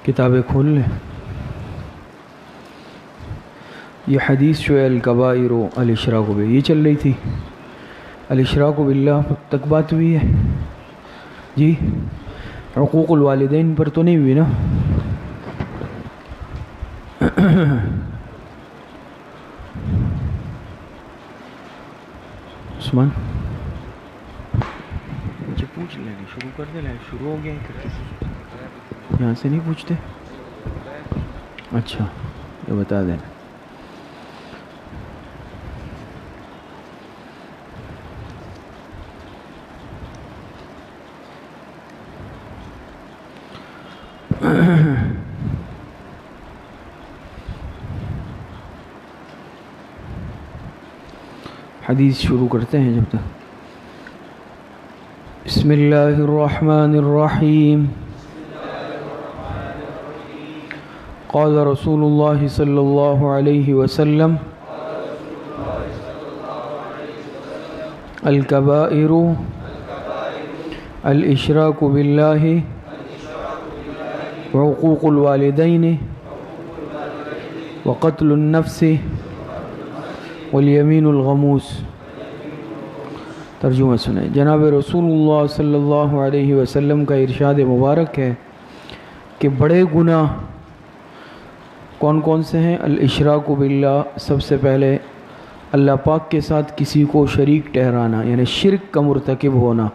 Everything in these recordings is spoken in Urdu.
کتابیں کھول لیں. یہ حدیث جو ہے الکبائر الاشراک باللہ یہ چل رہی تھی. الاشراک باللہ تک بات ہوئی ہے جی. حقوق الوالدین پر تو نہیں ہوئی نا. عثمان مجھے پوچھ لیں شروع کر دیں. شروع ہو گیا یہاں سے نہیں پوچھتے. اچھا یہ بتا دینا. حدیث شروع کرتے ہیں جب تک. بسم اللہ الرحمن الرحیم. قال رسول اللہ صلی اللہ علیہ وسلم الکبائر الاشراک باللہ وحقوق الوالدین وقتل النفس والیمین الغموس. ترجمہ سنیں. جناب رسول اللہ صلی اللہ علیہ وسلم کا ارشاد مبارک ہے کہ بڑے گناہ کون کون سے ہیں؟ الاشراک باللہ، سب سے پہلے اللہ پاک کے ساتھ کسی کو شریک ٹھہرانا یعنی شرک کا مرتکب ہونا.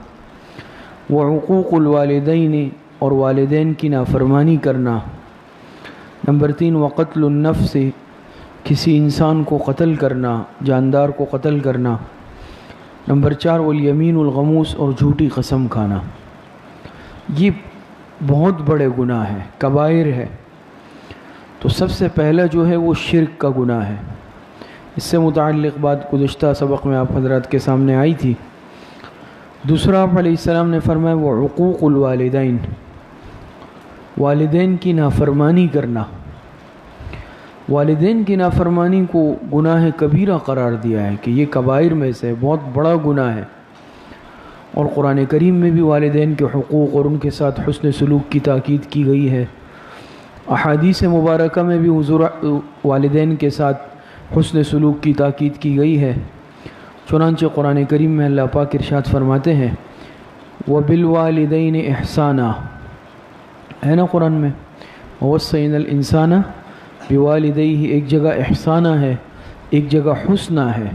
وحقوق الوالدین، اور والدین کی نافرمانی کرنا. نمبر 3 وقتل النفس، کسی انسان کو قتل کرنا، جاندار کو قتل کرنا. نمبر 4 والیمین الغموس، اور جھوٹی قسم کھانا. یہ بہت بڑے گناہ ہیں، کبائر ہے. تو سب سے پہلا جو ہے وہ شرک کا گناہ ہے. اس سے متعلق بات گزشتہ سبق میں آپ حضرات کے سامنے آئی تھی. دوسرا آپ علیہ السلام نے فرمایا وہ حقوق الوالدین، والدین کی نافرمانی کرنا. والدین کی نافرمانی کو گناہ کبیرہ قرار دیا ہے کہ یہ کبائر میں سے بہت بڑا گناہ ہے. اور قرآن کریم میں بھی والدین کے حقوق اور ان کے ساتھ حسن سلوک کی تاکید کی گئی ہے. احادیث مبارکہ میں بھی حضور والدین کے ساتھ حسن سلوک کی تاکید کی گئی ہے. چنانچہ قرآن کریم میں اللہ پاک ارشاد فرماتے ہیں وَبِالْوَالِدَيْنِ إِحْسَانًا، ہے نا قرآن میں. وَوَصَّيْنَا الْإِنسَانَ بِوَالِدَيْهِ، ایک جگہ احسانہ ہے، ایک جگہ حسنہ ہے.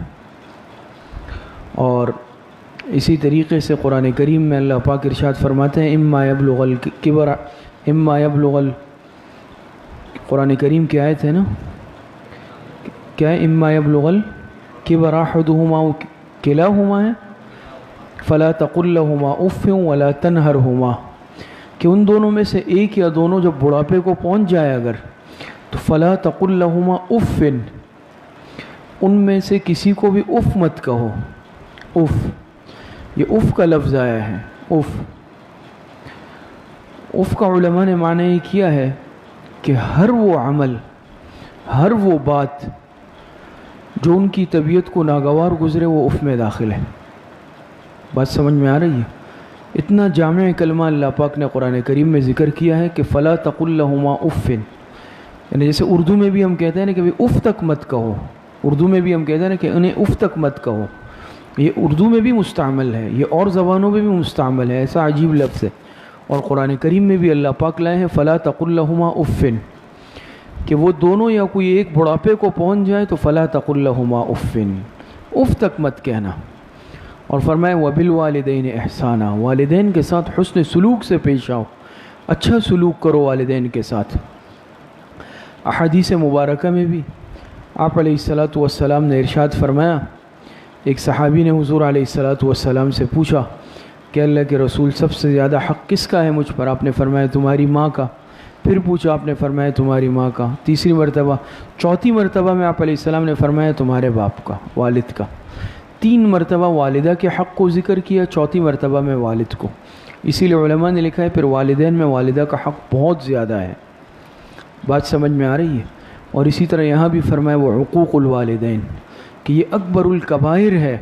اور اسی طریقے سے قرآن کریم میں اللہ پاک ارشاد فرماتے ہیں اما یبلغ قرآن کریم کی آیت ہے نا، کیا ہے؟ اما یبلغ الکبر احدہما کلاہما ہے فلا تقل لہما اف ولا تنہرہما، کہ ان دونوں میں سے ایک یا دونوں جب بڑھاپے کو پہنچ جائے اگر تو فلا تقل لہما اف، ان میں سے کسی کو بھی اف مت کہو. اف، یہ اف کا لفظ آیا ہے. اف کا علماء نے معنی یہ کیا ہے کہ ہر وہ عمل، ہر وہ بات جو ان کی طبیعت کو ناگوار گزرے وہ اف میں داخل ہے. بات سمجھ میں آ رہی ہے؟ اتنا جامع کلمہ اللہ پاک نے قرآن کریم میں ذکر کیا ہے کہ فلا تقل لہما اف، یعنی جیسے اردو میں بھی ہم کہتے ہیں نا کہ اف تک مت کہو. اردو میں بھی ہم کہتے ہیں نا کہ انہیں اف تک مت کہو. یہ اردو میں بھی مستعمل ہے، یہ اور زبانوں میں بھی مستعمل ہے. ایسا عجیب لفظ ہے. اور قرآن کریم میں بھی اللہ پاک لائے ہیں فلا تقل لہما اف، کہ وہ دونوں یا کوئی ایک بڑھاپے کو پہنچ جائے تو فلا تقل لہما اف، اف تک مت کہنا. اور فرمایا وبالوالدین احسانا، والدین کے ساتھ حسن سلوک سے پیش آؤ، اچھا سلوک کرو والدین کے ساتھ. احادیث مبارکہ میں بھی آپ علیہ الصلاۃ والسلام نے ارشاد فرمایا، ایک صحابی نے حضور علیہ الصلاۃ والسلام سے پوچھا کہ اللہ کے رسول سب سے زیادہ حق کس کا ہے مجھ پر؟ آپ نے فرمایا تمہاری ماں کا. پھر پوچھا، آپ نے فرمایا تمہاری ماں کا. تیسری مرتبہ، چوتھی مرتبہ میں آپ علیہ السلام نے فرمایا تمہارے باپ کا، والد کا. 3 مرتبہ والدہ کے حق کو ذکر کیا، چوتھی مرتبہ میں والد کو. اسی لیے علماء نے لکھا ہے پھر والدین میں والدہ کا حق بہت زیادہ ہے. بات سمجھ میں آ رہی ہے؟ اور اسی طرح یہاں بھی فرمایا وہ حقوق الوالدین، کہ یہ اکبر الکبائر ہے،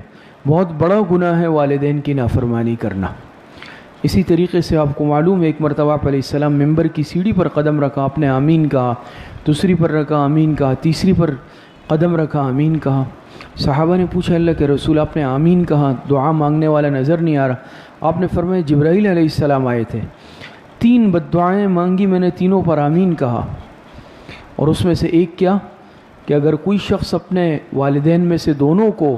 بہت بڑا گناہ ہے والدین کی نافرمانی کرنا. اسی طریقے سے آپ کو معلوم ہے ایک مرتبہ آپ علیہ السلام ممبر کی سیڑھی پر قدم رکھا، آپ نے آمین کہا، دوسری پر رکھا آمین کہا، تیسری پر قدم رکھا آمین کہا۔ صحابہ نے پوچھا اللہ کے رسول آپ نے آمین کہا، دعا مانگنے والا نظر نہیں آ رہا۔ آپ نے فرمایا جبرائیل علیہ السلام آئے تھے، 3 بد دعائیں مانگی میں نے، تینوں پر آمین کہا، اور اس میں سے ایک کیا کہ اگر کوئی شخص اپنے والدین میں سے دونوں کو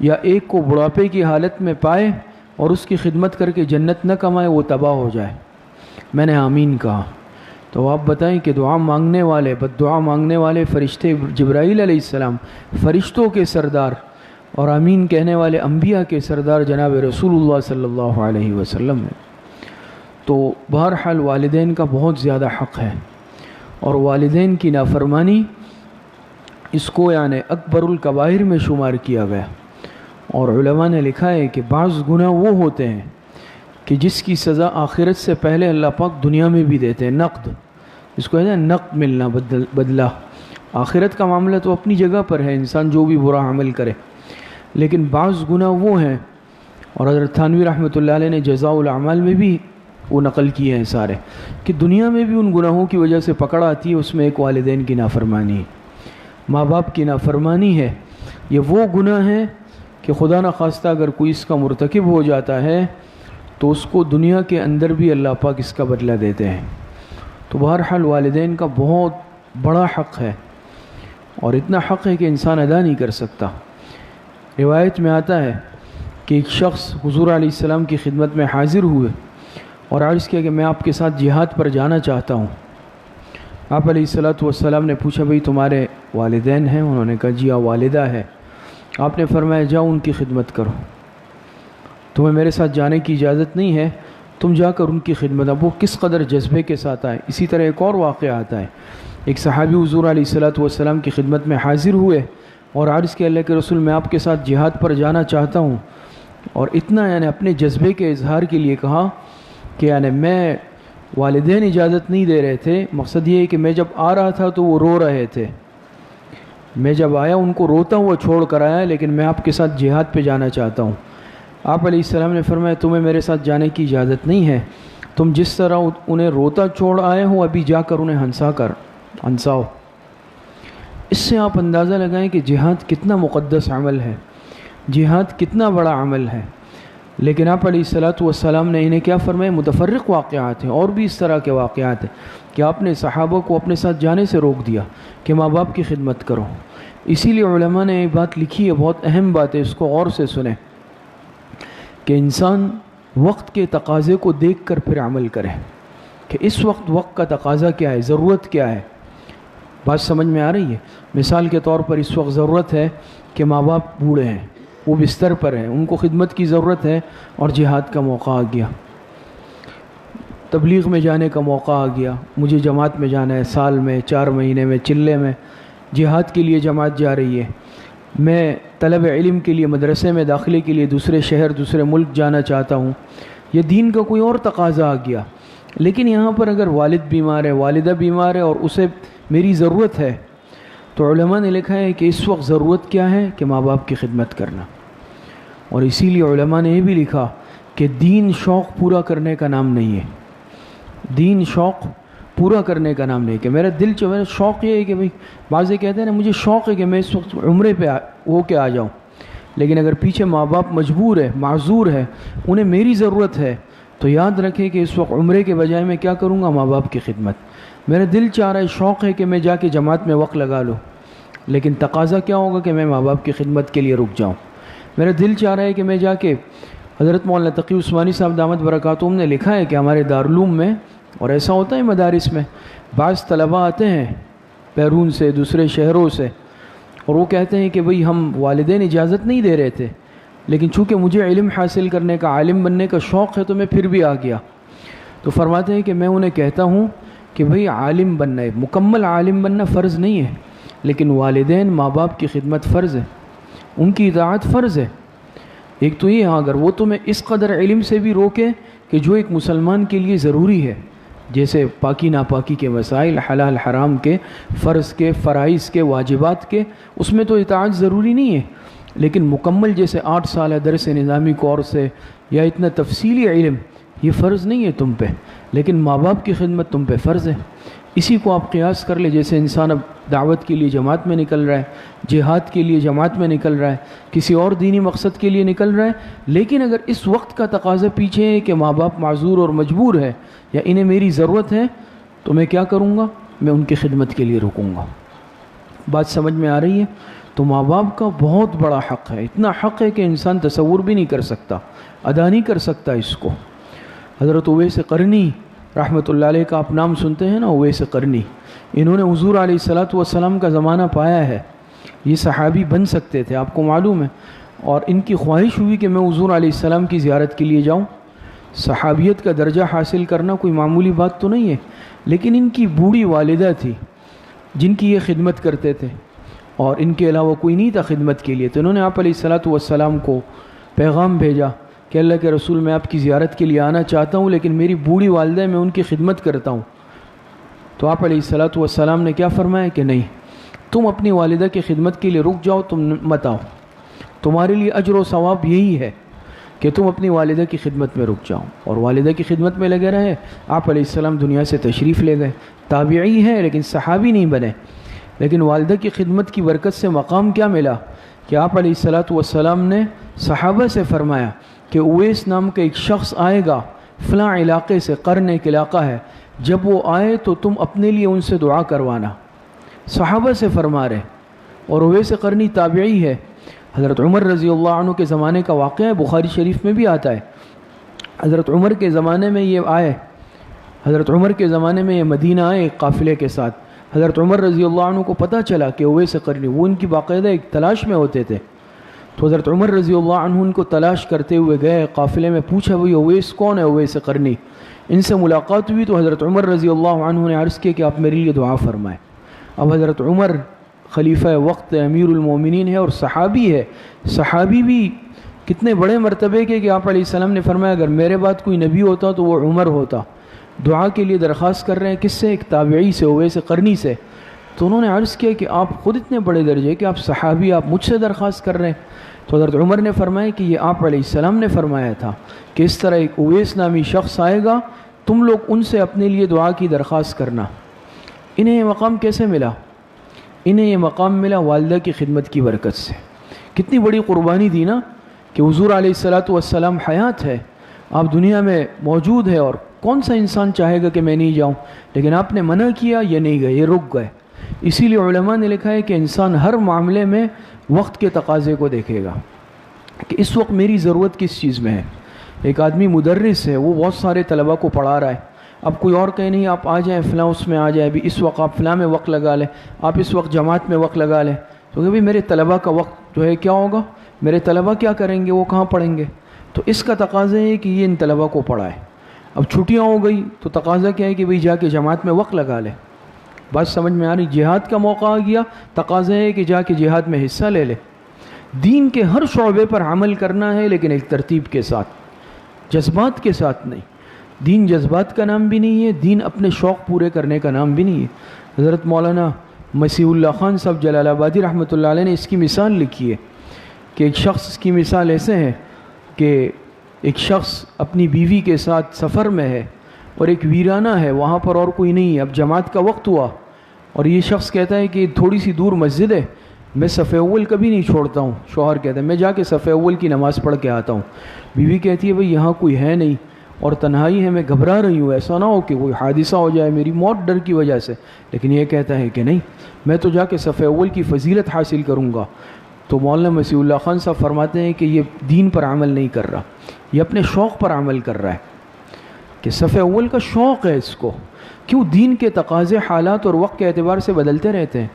یا ایک کو بڑھاپے کی حالت میں پائے اور اس کی خدمت کر کے جنت نہ کمائے وہ تباہ ہو جائے۔ میں نے آمین کہا۔ تو آپ بتائیں کہ دعا مانگنے والے، بد دعا مانگنے والے فرشتے جبرائیل علیہ السلام، فرشتوں کے سردار، اور آمین کہنے والے انبیاء کے سردار جناب رسول اللہ صلی اللہ علیہ وسلم ہیں۔ تو بہرحال والدین کا بہت زیادہ حق ہے، اور والدین کی نافرمانی اس کو یعنی اکبر الکبائر میں شمار کیا گیا، اور علماء نے لکھا ہے کہ بعض گناہ وہ ہوتے ہیں کہ جس کی سزا آخرت سے پہلے اللہ پاک دنیا میں بھی دیتے ہیں، نقد، اس کو کہتے ہیں نقد ملنا، بدلہ۔ آخرت کا معاملہ تو اپنی جگہ پر ہے، انسان جو بھی برا عمل کرے، لیکن بعض گناہ وہ ہیں، اور حضرت تھانوی رحمۃ اللہ علیہ نے جزاء الاعمال میں بھی وہ نقل کیے ہیں سارے، کہ دنیا میں بھی ان گناہوں کی وجہ سے پکڑ آتی ہے، اس میں ایک والدین کی نافرمانی ہے، ماں باپ کی نافرمانی ہے۔ یہ وہ گناہ ہے کہ خدا نخواستہ اگر کوئی اس کا مرتکب ہو جاتا ہے تو اس کو دنیا کے اندر بھی اللہ پاک اس کا بدلہ دیتے ہیں۔ تو بہرحال والدین کا بہت بڑا حق ہے، اور اتنا حق ہے کہ انسان ادا نہیں کر سکتا۔ روایت میں آتا ہے کہ ایک شخص حضور علیہ السلام کی خدمت میں حاضر ہوئے اور عرض کیا کہ میں آپ کے ساتھ جہاد پر جانا چاہتا ہوں۔ آپ علیہ السلام نے پوچھا بھئی تمہارے والدین ہیں؟ انہوں نے کہا جی ہاں والدہ ہے۔ آپ نے فرمایا جاؤ ان کی خدمت کرو، تمہیں میرے ساتھ جانے کی اجازت نہیں ہے، تم جا کر ان کی خدمت۔ اب وہ کس قدر جذبے کے ساتھ آئے۔ اسی طرح ایک اور واقعہ آتا ہے، ایک صحابی حضور علیہ السلام کی خدمت میں حاضر ہوئے اور عرض کہ اللہ کے رسول میں آپ کے ساتھ جہاد پر جانا چاہتا ہوں، اور اتنا یعنی اپنے جذبے کے اظہار کے لیے کہا کہ یعنی میں والدین اجازت نہیں دے رہے تھے، مقصد یہ ہے کہ میں جب آ رہا تھا تو وہ رو رہے تھے، میں جب آیا ان کو روتا ہوا چھوڑ کر آیا، لیکن میں آپ کے ساتھ جہاد پہ جانا چاہتا ہوں۔ آپ علیہ السلام نے فرمایا تمہیں میرے ساتھ جانے کی اجازت نہیں ہے، تم جس طرح انہیں روتا چھوڑ آئے ہو ابھی جا کر انہیں ہنساؤ۔ اس سے آپ اندازہ لگائیں کہ جہاد کتنا مقدس عمل ہے، جہاد کتنا بڑا عمل ہے، لیکن آپ علیہ السلام نے انہیں کیا فرمایا؟ متفرق واقعات ہیں، اور بھی اس طرح کے واقعات ہیں کہ آپ نے صحابہ کو اپنے ساتھ جانے سے روک دیا کہ ماں باپ کی خدمت کرو۔ اسی لیے علماء نے ایک بات لکھی ہے، بہت اہم بات ہے، اس کو غور سے سنیں، کہ انسان وقت کے تقاضے کو دیکھ کر پھر عمل کرے، کہ اس وقت کا تقاضا کیا ہے، ضرورت کیا ہے۔ بات سمجھ میں آ رہی ہے؟ مثال کے طور پر اس وقت ضرورت ہے کہ ماں باپ بوڑھے ہیں، وہ بستر پر ہیں، ان کو خدمت کی ضرورت ہے، اور جہاد کا موقع آ گیا، تبلیغ میں جانے کا موقع آ گیا، مجھے جماعت میں جانا ہے، سال میں 4 مہینے میں چلے میں جہاد کے لیے جماعت جا رہی ہے، میں طلب علم کے لیے مدرسے میں داخلے کے لیے دوسرے شہر دوسرے ملک جانا چاہتا ہوں، یہ دین کا کوئی اور تقاضا آ گیا، لیکن یہاں پر اگر والد بیمار ہے، والدہ بیمار ہے، اور اسے میری ضرورت ہے، تو علماء نے لکھا ہے کہ اس وقت ضرورت کیا ہے کہ ماں باپ کی خدمت کرنا۔ اور اسی لیے علماء نے یہ بھی لکھا کہ دین شوق پورا کرنے کا نام نہیں ہے، دین شوق پورا کرنے کا نام نہیں کہ میرا میرا شوق یہ ہے کہ بھئی بعضے کہتے ہیں نا مجھے شوق ہے کہ میں اس وقت عمرے پہ ہو کے آ جاؤں، لیکن اگر پیچھے ماں باپ مجبور ہے، معذور ہے، انہیں میری ضرورت ہے، تو یاد رکھیں کہ اس وقت عمرے کے بجائے میں کیا کروں گا؟ ماں باپ کی خدمت۔ میرا دل چاہ رہا ہے، شوق ہے کہ میں جا کے جماعت میں وقت لگا لوں، لیکن تقاضا کیا ہوگا کہ میں ماں باپ کی خدمت کے لیے رک جاؤں۔ میرا دل چاہ رہا ہے کہ میں جا کے، حضرت مولانا تقی عثمانی صاحب دامت برکاتہم نے لکھا ہے کہ ہمارے دارالعلوم میں، اور ایسا ہوتا ہے مدارس میں، بعض طلباء آتے ہیں بیرون سے، دوسرے شہروں سے، اور وہ کہتے ہیں کہ بھئی ہم والدین اجازت نہیں دے رہے تھے، لیکن چونکہ مجھے علم حاصل کرنے کا، عالم بننے کا شوق ہے تو میں پھر بھی آ گیا۔ تو فرماتے ہیں کہ میں انہیں کہتا ہوں کہ بھئی عالم بننا ہے، مکمل عالم بننا فرض نہیں ہے، لیکن والدین ماں باپ کی خدمت فرض ہے، ان کی اطاعت فرض ہے۔ ایک تو یہ، اگر وہ تمہیں اس قدر علم سے بھی روکے کہ جو ایک مسلمان کے لیے ضروری ہے، جیسے پاکی ناپاکی کے مسائل، حلال حرام کے، فرض کے، فرائض کے، واجبات کے، اس میں تو اطاعت ضروری نہیں ہے، لیکن مکمل جیسے 8 سالہ درس نظامی کورس ہے، یا اتنا تفصیلی علم، یہ فرض نہیں ہے تم پہ، لیکن ماں باپ کی خدمت تم پہ فرض ہے۔ اسی کو آپ قیاس کر لیں، جیسے انسان اب دعوت کے لیے جماعت میں نکل رہا ہے، جہاد کے لیے جماعت میں نکل رہا ہے، کسی اور دینی مقصد کے لیے نکل رہا ہے، لیکن اگر اس وقت کا تقاضا پیچھے ہے کہ ماں باپ معذور اور مجبور ہے یا انہیں میری ضرورت ہے، تو میں کیا کروں گا؟ میں ان کی خدمت کے لیے رکوں گا۔ بات سمجھ میں آ رہی ہے؟ تو ماں باپ کا بہت بڑا حق ہے، اتنا حق ہے کہ انسان تصور بھی نہیں کر سکتا، ادا نہیں کر سکتا اس کو۔ حضرت اویس قرنی رحمۃ اللہ علیہ کا آپ نام سنتے ہیں نا، اویس قرنی، انہوں نے حضور علیہ الصلاۃ کا زمانہ پایا ہے، یہ صحابی بن سکتے تھے، آپ کو معلوم ہے، اور ان کی خواہش ہوئی کہ میں حضور علیہ السلام کی زیارت کے لیے جاؤں۔ صحابیت کا درجہ حاصل کرنا کوئی معمولی بات تو نہیں ہے، لیکن ان کی بوڑھی والدہ تھی جن کی یہ خدمت کرتے تھے، اور ان کے علاوہ کوئی نہیں تھا خدمت کے لیے، تو انہوں نے آپ علیہ السلام کو پیغام بھیجا کہ اللہ کے رسول، میں آپ کی زیارت کے لیے آنا چاہتا ہوں، لیکن میری بوڑھی والدہ ہے، میں ان کی خدمت کرتا ہوں۔ تو آپ علیہ السلام نے کیا فرمایا کہ نہیں، تم اپنی والدہ کی خدمت کے لیے رک جاؤ، تم مت آؤ، تمہارے لیے اجر و ثواب یہی ہے کہ تم اپنی والدہ کی خدمت میں رک جاؤ، اور والدہ کی خدمت میں لگے رہے۔ آپ علیہ السلام دنیا سے تشریف لے گئے، تابعی ہے لیکن صحابی نہیں بنے، لیکن والدہ کی خدمت کی برکت سے مقام کیا ملا کہ آپ علیہ السلام نے صحابہ سے فرمایا کہ اویس نام کا ایک شخص آئے گا فلاں علاقے سے، قرن ایک علاقہ ہے، جب وہ آئے تو تم اپنے لیے ان سے دعا کروانا۔ صحابہ سے فرما رہے، اور اویس قرنی تابعی ہے۔ حضرت عمر رضی اللہ عنہ کے زمانے کا واقعہ ہے، بخاری شریف میں بھی آتا ہے۔ حضرت عمر کے زمانے میں یہ آئے، حضرت عمر کے زمانے میں یہ مدینہ آئے ایک قافلے کے ساتھ۔ حضرت عمر رضی اللہ عنہ کو پتہ چلا کہ اویس قرنی، وہ ان کی باقاعدہ ایک تلاش میں ہوتے تھے، تو حضرت عمر رضی اللہ عنہ ان کو تلاش کرتے ہوئے گئے، قافلے میں پوچھا بھئی اویس کون ہے، اویس قرنی، ان سے ملاقات ہوئی تو حضرت عمر رضی اللہ عنہ نے عرض کیا کہ آپ میرے لیے دعا فرمائیں۔ اب حضرت عمر خلیفہ وقت امیر المومنین ہے اور صحابی ہے، صحابی بھی کتنے بڑے مرتبے کے کہ آپ علیہ السلام نے فرمایا اگر میرے بعد کوئی نبی ہوتا تو وہ عمر ہوتا۔ دعا کے لیے درخواست کر رہے ہیں، کس سے؟ ایک تابعی سے، اویس قرنی سے۔ تو انہوں نے عرض کیا کہ آپ خود اتنے بڑے درجے کہ آپ صحابی، آپ مجھ سے درخواست کر رہے ہیں؟ تو حضرت عمر نے فرمایا کہ یہ آپ علیہ السلام نے فرمایا تھا کہ اس طرح ایک اویس نامی شخص آئے گا، تم لوگ ان سے اپنے لیے دعا کی درخواست کرنا۔ انہیں یہ مقام کیسے ملا؟ انہیں یہ مقام ملا والدہ کی خدمت کی برکت سے۔ کتنی بڑی قربانی دی نا کہ حضور علیہ السلام حیات ہے، آپ دنیا میں موجود ہے، اور کون سا انسان چاہے گا کہ میں نہیں جاؤں، لیکن آپ نے منع کیا، یہ نہیں گئے، یہ رک گئے۔ اسی لیے علماء نے لکھا ہے کہ انسان ہر معاملے میں وقت کے تقاضے کو دیکھے گا کہ اس وقت میری ضرورت کس چیز میں ہے۔ ایک آدمی مدرس ہے، وہ بہت سارے طلباء کو پڑھا رہا ہے، اب کوئی اور کہے نہیں آپ آ جائیں فلاں اس میں آ جائیں، ابھی اس وقت آپ فلاں میں وقت لگا لیں، آپ اس وقت جماعت میں وقت لگا لیں، تو کہ میرے طلباء کا وقت جو ہے کیا ہوگا، میرے طلباء کیا کریں گے، وہ کہاں پڑھیں گے؟ تو اس کا تقاضا ہے کہ یہ ان طلباء کو پڑھائے۔ اب چھٹیاں ہو گئی تو تقاضا کیا ہے کہ بھئی جا کے جماعت میں وقت لگا لے۔ بات سمجھ میں آ رہی؟ جہاد کا موقع آ گیا، تقاضا ہے کہ جا کے جہاد میں حصہ لے لے۔ دین کے ہر شعبے پر عمل کرنا ہے، لیکن ایک ترتیب کے ساتھ، جذبات کے ساتھ نہیں۔ دین جذبات کا نام بھی نہیں ہے، دین اپنے شوق پورے کرنے کا نام بھی نہیں ہے۔ حضرت مولانا مسیح اللہ خان صاحب جلال آبادی رحمۃ اللہ علیہ نے اس کی مثال لکھی ہے کہ ایک شخص کی مثال ایسے ہے کہ ایک شخص اپنی بیوی کے ساتھ سفر میں ہے اور ایک ویرانہ ہے، وہاں پر اور کوئی نہیں ہے، اب جماعت کا وقت ہوا اور یہ شخص کہتا ہے کہ تھوڑی سی دور مسجد ہے، میں صف اول کبھی نہیں چھوڑتا ہوں۔ شوہر کہتا ہے میں جا کے صف اول کی نماز پڑھ کے آتا ہوں۔ بیوی کہتی ہے بھئی یہاں کوئی ہے نہیں اور تنہائی ہے، میں گھبرا رہی ہوں، ایسا نہ ہو کہ کوئی حادثہ ہو جائے، میری موت ڈر کی وجہ سے۔ لیکن یہ کہتا ہے کہ نہیں، میں تو جا کے صف اول کی فضیلت حاصل کروں گا۔ تو مولانا مسیح اللہ خان صاحب فرماتے ہیں کہ یہ دین پر عمل نہیں کر رہا، یہ اپنے شوق پر عمل کر رہا ہے کہ صف اول کا شوق ہے اس کو۔ کیوں؟ دین کے تقاضے حالات اور وقت کے اعتبار سے بدلتے رہتے ہیں۔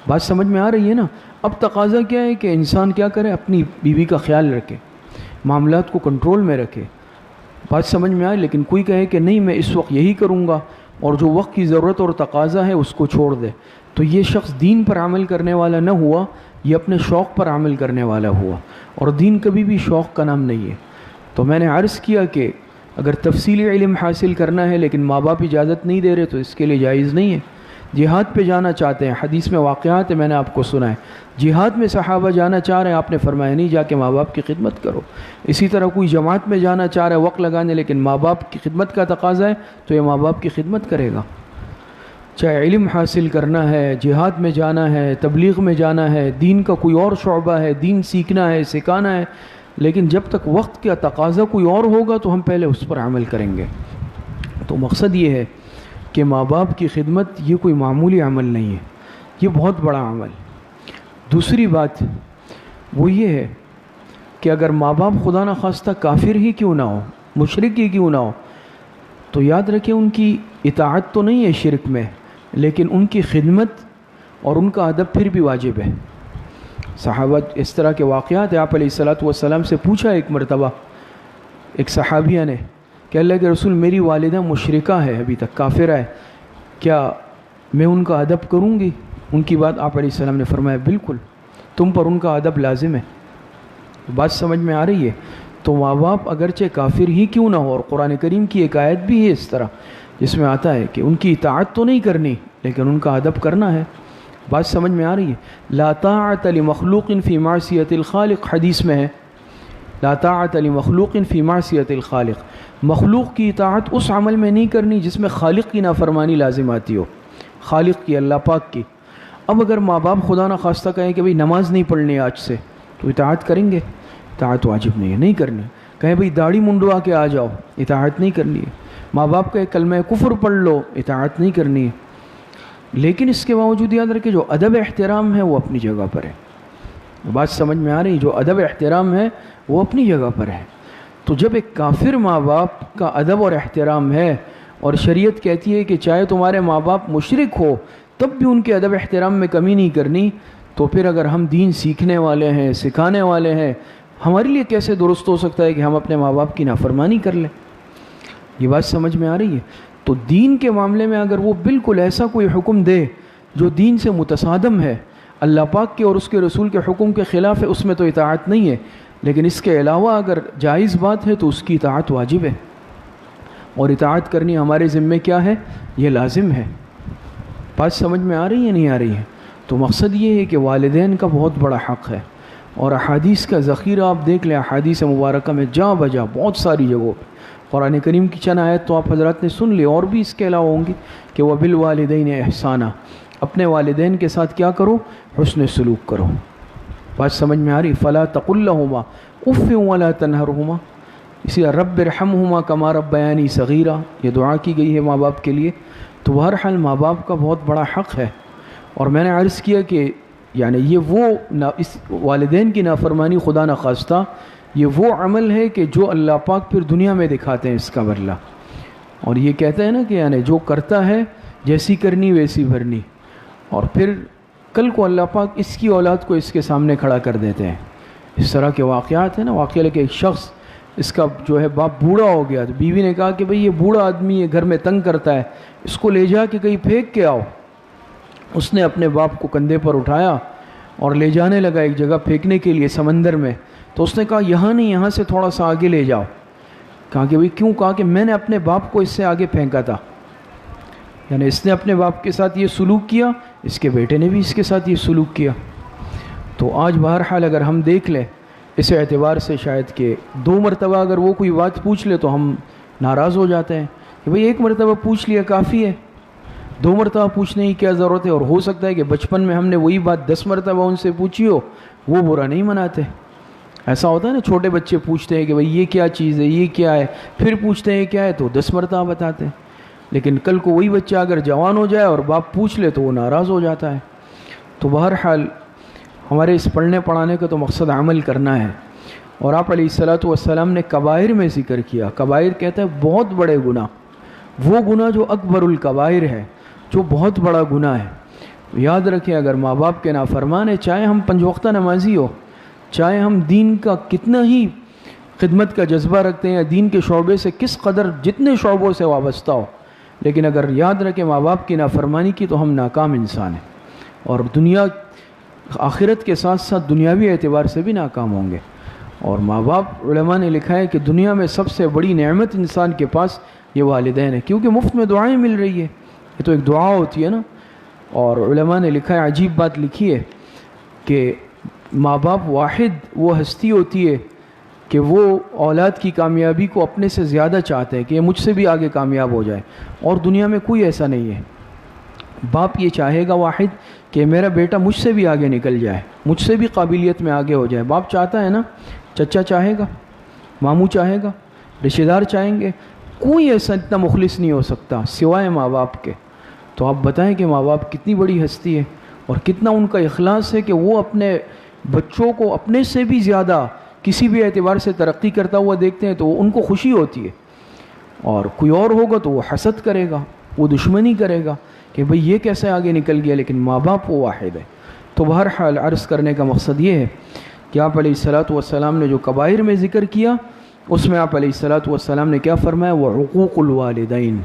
بات سمجھ میں آ رہی ہے نا؟ اب تقاضا کیا ہے کہ انسان کیا کرے، اپنی بیوی کا خیال رکھے، معاملات کو کنٹرول میں رکھے۔ بات سمجھ میں آئے؟ لیکن کوئی کہے کہ نہیں میں اس وقت یہی کروں گا اور جو وقت کی ضرورت اور تقاضا ہے اس کو چھوڑ دے، تو یہ شخص دین پر عمل کرنے والا نہ ہوا، یہ اپنے شوق پر عمل کرنے والا ہوا، اور دین کبھی بھی شوق کا نام نہیں ہے۔ تو میں نے عرض کیا کہ اگر تفصیلی علم حاصل کرنا ہے لیکن ماں باپ اجازت نہیں دے رہے تو اس کے لیے جائز نہیں ہے۔ جہاد پہ جانا چاہتے ہیں، حدیث میں واقعات ہے، میں نے آپ کو سنا ہے، جہاد میں صحابہ جانا چاہ رہے ہیں، آپ نے فرمایا نہیں جا کے ماں باپ کی خدمت کرو۔ اسی طرح کوئی جماعت میں جانا چاہ رہا ہے وقت لگانے، لیکن ماں باپ کی خدمت کا تقاضا ہے تو یہ ماں باپ کی خدمت کرے گا۔ چاہے علم حاصل کرنا ہے، جہاد میں جانا ہے، تبلیغ میں جانا ہے، دین کا کوئی اور شعبہ ہے، دین سیکھنا ہے، سکھانا ہے، لیکن جب تک وقت کا تقاضا کوئی اور ہوگا تو ہم پہلے اس پر عمل کریں گے۔ تو مقصد یہ ہے کہ ماں باپ کی خدمت یہ کوئی معمولی عمل نہیں ہے، یہ بہت بڑا عمل۔ دوسری بات وہ یہ ہے کہ اگر ماں باپ خدا نخواستہ کافر ہی کیوں نہ ہو، مشرک ہی کیوں نہ ہو، تو یاد رکھیں ان کی اطاعت تو نہیں ہے شرک میں، لیکن ان کی خدمت اور ان کا ادب پھر بھی واجب ہے۔ صحابہ اس طرح کے واقعات ہیں، آپ علیہ الصلاۃ والسلام سے پوچھا ایک مرتبہ ایک صحابیہ نے کہ اللہ کے رسول میری والدہ مشرکہ ہے، ابھی تک کافرہ ہے، کیا میں ان کا ادب کروں گی؟ ان کی بات آپ علیہ السلام نے فرمایا بالکل، تم پر ان کا ادب لازم ہے۔ بات سمجھ میں آ رہی ہے؟ تو ماں باپ اگرچہ کافر ہی کیوں نہ ہو، اور قرآن کریم کی ایک آیت بھی ہے اس طرح جس میں آتا ہے کہ ان کی اطاعت تو نہیں کرنی لیکن ان کا ادب کرنا ہے۔ بات سمجھ میں آ رہی ہے؟ لا طاعت لمخلوق فی معصیت الخالق، حدیث میں ہے لا طاعت لمخلوق فی معصیت الخالق، مخلوق کی اطاعت اس عمل میں نہیں کرنی جس میں خالق کی نافرمانی لازم آتی ہو، خالق کی، اللہ پاک کی۔ اب اگر ماں باپ خدا نہ خواستہ کہیں کہ بھئی نماز نہیں پڑھنی آج سے، تو اطاعت کریں گے؟ اطاعت واجب نہیں ہے، نہیں کرنی۔ کہیں بھئی داڑھی منڈوا کے آ جاؤ، اطاعت نہیں کرنی ہے۔ ماں باپ کا ایک کلمہ کفر پڑھ لو، اطاعت نہیں کرنی ہے۔ لیکن اس کے باوجود یاد رکھیں جو ادب احترام ہے وہ اپنی جگہ پر ہے۔ بات سمجھ میں آ رہی؟ جو ادب احترام ہے وہ اپنی جگہ پر ہے۔ تو جب ایک کافر ماں باپ کا ادب اور احترام ہے، اور شریعت کہتی ہے کہ چاہے تمہارے ماں باپ مشرک ہو تب بھی ان کے ادب احترام میں کمی نہیں کرنی، تو پھر اگر ہم دین سیکھنے والے ہیں، سکھانے والے ہیں، ہمارے لیے کیسے درست ہو سکتا ہے کہ ہم اپنے ماں باپ کی نافرمانی کر لیں؟ یہ بات سمجھ میں آ رہی ہے؟ تو دین کے معاملے میں اگر وہ بالکل ایسا کوئی حکم دے جو دین سے متصادم ہے، اللہ پاک کے اور اس کے رسول کے حکم کے خلاف ہے، اس میں تو اطاعت نہیں ہے، لیکن اس کے علاوہ اگر جائز بات ہے تو اس کی اطاعت واجب ہے، اور اطاعت کرنی ہمارے ذمے کیا ہے؟ یہ لازم ہے۔ بات سمجھ میں آ رہی ہے نہیں آ رہی ہے؟ تو مقصد یہ ہے کہ والدین کا بہت بڑا حق ہے، اور احادیث کا ذخیرہ آپ دیکھ لیں، احادیث مبارکہ میں جاں بجا بہت ساری جگہوں پہ قرآن کریم کی چند آیت تو آپ حضرات نے سن لی، اور بھی اس کے علاوہ ہوں گی کہ وَبِالْوَالِدَيْنِ احسانًا، اپنے والدین کے ساتھ کیا کرو؟ حسن سلوک کرو۔ بات سمجھ میں آ رہی؟ فَلَا تَقُلْ لَهُمَا اُفٍّ وَلَا تَنْهَرْهُمَا، اسی رب ارحمہما کما ربیانی صغیرہ، یہ دعا کی گئی ہے ماں باپ کے لیے۔ تو بہرحال ماں باپ کا بہت بڑا حق ہے، اور میں نے عرض کیا کہ یعنی یہ وہ اس والدین کی نافرمانی خدا نخواستہ یہ وہ عمل ہے کہ جو اللہ پاک پھر دنیا میں دکھاتے ہیں اس کا بدلہ، اور یہ کہتے ہیں نا کہ یعنی جو کرتا ہے جیسی کرنی ویسی بھرنی، اور پھر کل کو اللہ پاک اس کی اولاد کو اس کے سامنے کھڑا کر دیتے ہیں۔ اس طرح کے واقعات ہیں نا، واقعہ کہ ایک شخص اس کا جو ہے باپ بوڑھا ہو گیا، تو بیوی نے کہا کہ بھئی یہ بوڑھا آدمی یہ گھر میں تنگ کرتا ہے، اس کو لے جا کے کہیں پھینک کے آؤ۔ اس نے اپنے باپ کو کندھے پر اٹھایا اور لے جانے لگا ایک جگہ پھینکنے کے لیے سمندر میں، تو اس نے کہا یہاں نہیں، یہاں سے تھوڑا سا آگے لے جاؤ۔ کہا کہ بھئی کیوں؟ کہا کہ میں نے اپنے باپ کو اس سے آگے پھینکا تھا، یعنی اس نے اپنے باپ کے ساتھ یہ سلوک کیا، اس کے بیٹے نے بھی اس کے ساتھ یہ سلوک کیا۔ تو آج بہرحال اگر ہم دیکھ لیں اس اعتبار سے شاید کہ 2 مرتبہ اگر وہ کوئی بات پوچھ لے تو ہم ناراض ہو جاتے ہیں کہ بھئی 1 مرتبہ پوچھ لیا کافی ہے، 2 مرتبہ پوچھنے کی کیا ضرورت ہے؟ اور ہو سکتا ہے کہ بچپن میں ہم نے وہی بات 10 مرتبہ ان سے پوچھی ہو، وہ برا نہیں مناتے۔ ایسا ہوتا ہے نا، چھوٹے بچے پوچھتے ہیں کہ بھئی یہ کیا چیز ہے، یہ کیا ہے، پھر پوچھتے ہیں کیا ہے تو 10 مرتبہ بتاتے ہیں، لیکن کل کو وہی بچہ اگر جوان ہو جائے اور باپ پوچھ لے تو وہ ناراض ہو جاتا ہے۔ تو بہرحال ہمارے اس پڑھنے پڑھانے کا تو مقصد عمل کرنا ہے، اور آپ علیہ الصلاۃ والسلام نے کبائر میں ذکر کیا۔ کبائر کہتا ہے بہت بڑے گناہ، وہ گناہ جو اکبر الکبائر ہے، جو بہت بڑا گناہ ہے۔ یاد رکھیں اگر ماں باپ کے نافرمان ہے، چاہے ہم 5 وقتہ نمازی ہو، چاہے ہم دین کا کتنا ہی خدمت کا جذبہ رکھتے ہیں، دین کے شعبے سے کس قدر جتنے شعبوں سے وابستہ ہو، لیکن اگر یاد رکھیں ماں باپ کی نافرمانی کی تو ہم ناکام انسان ہیں، اور دنیا آخرت کے ساتھ ساتھ دنیاوی اعتبار سے بھی ناکام ہوں گے۔ اور ماں باپ، علماء نے لکھا ہے کہ دنیا میں سب سے بڑی نعمت انسان کے پاس یہ والدین ہے، کیونکہ مفت میں دعائیں مل رہی ہے، یہ تو ایک دعا ہوتی ہے نا، اور علماء نے لکھا ہے، عجیب بات لکھی ہے کہ ماں باپ واحد وہ ہستی ہوتی ہے کہ وہ اولاد کی کامیابی کو اپنے سے زیادہ چاہتے ہیں کہ یہ مجھ سے بھی آگے کامیاب ہو جائے، اور دنیا میں کوئی ایسا نہیں ہے۔ باپ یہ چاہے گا واحد کہ میرا بیٹا مجھ سے بھی آگے نکل جائے، مجھ سے بھی قابلیت میں آگے ہو جائے۔ باپ چاہتا ہے نا، چچا چاہے گا، ماموں چاہے گا، رشتہ دار چاہیں گے، کوئی ایسا اتنا مخلص نہیں ہو سکتا سوائے ماں باپ کے۔ تو آپ بتائیں کہ ماں باپ کتنی بڑی ہستی ہے اور کتنا ان کا اخلاص ہے کہ وہ اپنے بچوں کو اپنے سے بھی زیادہ کسی بھی اعتبار سے ترقی کرتا ہوا دیکھتے ہیں تو ان کو خوشی ہوتی ہے، اور کوئی اور ہوگا تو وہ حسد کرے گا، وہ دشمنی کرے گا کہ بھئی یہ کیسے آگے نکل گیا، لیکن ماں باپ وہ واحد ہے۔ تو بہرحال عرض کرنے کا مقصد یہ ہے کہ آپ علیہ الصلاۃ والسلام نے جو کبائر میں ذکر کیا، اس میں آپ علیہ الصلاۃ والسلام نے کیا فرمایا؟ وعقوق الوالدین،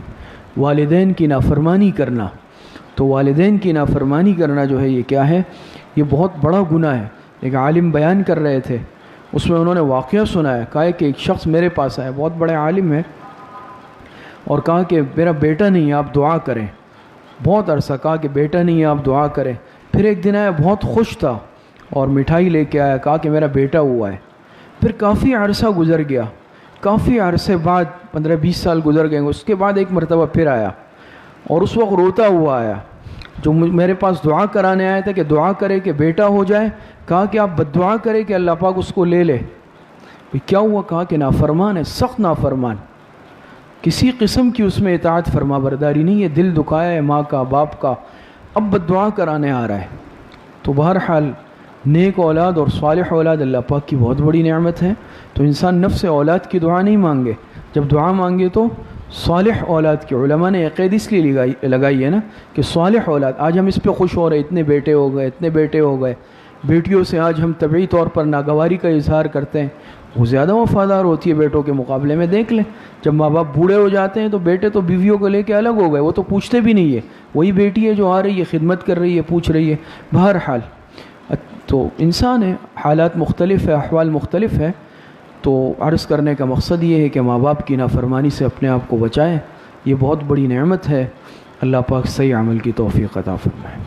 والدین کی نافرمانی کرنا۔ تو والدین کی نافرمانی کرنا جو ہے یہ کیا ہے؟ یہ بہت بڑا گناہ ہے۔ ایک عالم بیان کر رہے تھے، اس میں انہوں نے واقعہ سنایا، کہا کہ ایک شخص میرے پاس آیا، بہت بڑے عالم ہے، اور کہا کہ میرا بیٹا نہیں ہے، آپ دعا کریں۔ بہت عرصہ کہا کہ بیٹا نہیں ہے، آپ دعا کریں۔ پھر ایک دن آیا، بہت خوش تھا اور مٹھائی لے کے آیا، کہا کہ میرا بیٹا ہوا ہے۔ پھر کافی عرصہ گزر گیا، کافی عرصے بعد 15-20 سال گزر گئے، اس کے بعد ایک مرتبہ پھر آیا، اور اس وقت روتا ہوا آیا، جو میرے پاس دعا کرانے آیا تھا کہ دعا کرے کہ بیٹا ہو جائے۔ کہا کہ آپ بد دعا کرے کہ اللہ پاک اس کو لے لے۔ کیا ہوا؟ کہا کہ نافرمان ہے، سخت نافرمان، کسی قسم کی اس میں اطاعت فرما برداری نہیں ہے، دل دکھایا ہے ماں کا، باپ کا، اب بد دعا کرانے آ رہا ہے۔ تو بہرحال نیک اولاد اور صالح اولاد اللہ پاک کی بہت بڑی نعمت ہے، تو انسان نفس اولاد کی دعا نہیں مانگے، جب دعا مانگے تو صالح اولاد کی۔ علماء نے قید اس لیے لگائی ہے نا کہ صالح اولاد، آج ہم اس پہ خوش ہو رہے، اتنے بیٹے ہو گئے، اتنے بیٹے ہو گئے، بیٹیوں سے آج ہم طبعی طور پر ناگواری کا اظہار کرتے ہیں، وہ زیادہ وفادار ہوتی ہے بیٹوں کے مقابلے میں۔ دیکھ لیں جب ماں باپ بوڑھے ہو جاتے ہیں تو بیٹے تو بیویوں کو لے کے الگ ہو گئے، وہ تو پوچھتے بھی نہیں ہے، وہی بیٹی ہے جو آ رہی ہے، خدمت کر رہی ہے، پوچھ رہی ہے۔ بہرحال تو انسان ہے، حالات مختلف ہے، احوال مختلف ہے، تو عرض کرنے کا مقصد یہ ہے کہ ماں باپ کی نافرمانی سے اپنے آپ کو بچائیں، یہ بہت بڑی نعمت ہے۔ اللہ پاک صحیح عمل کی توفیق عطا فرمائے۔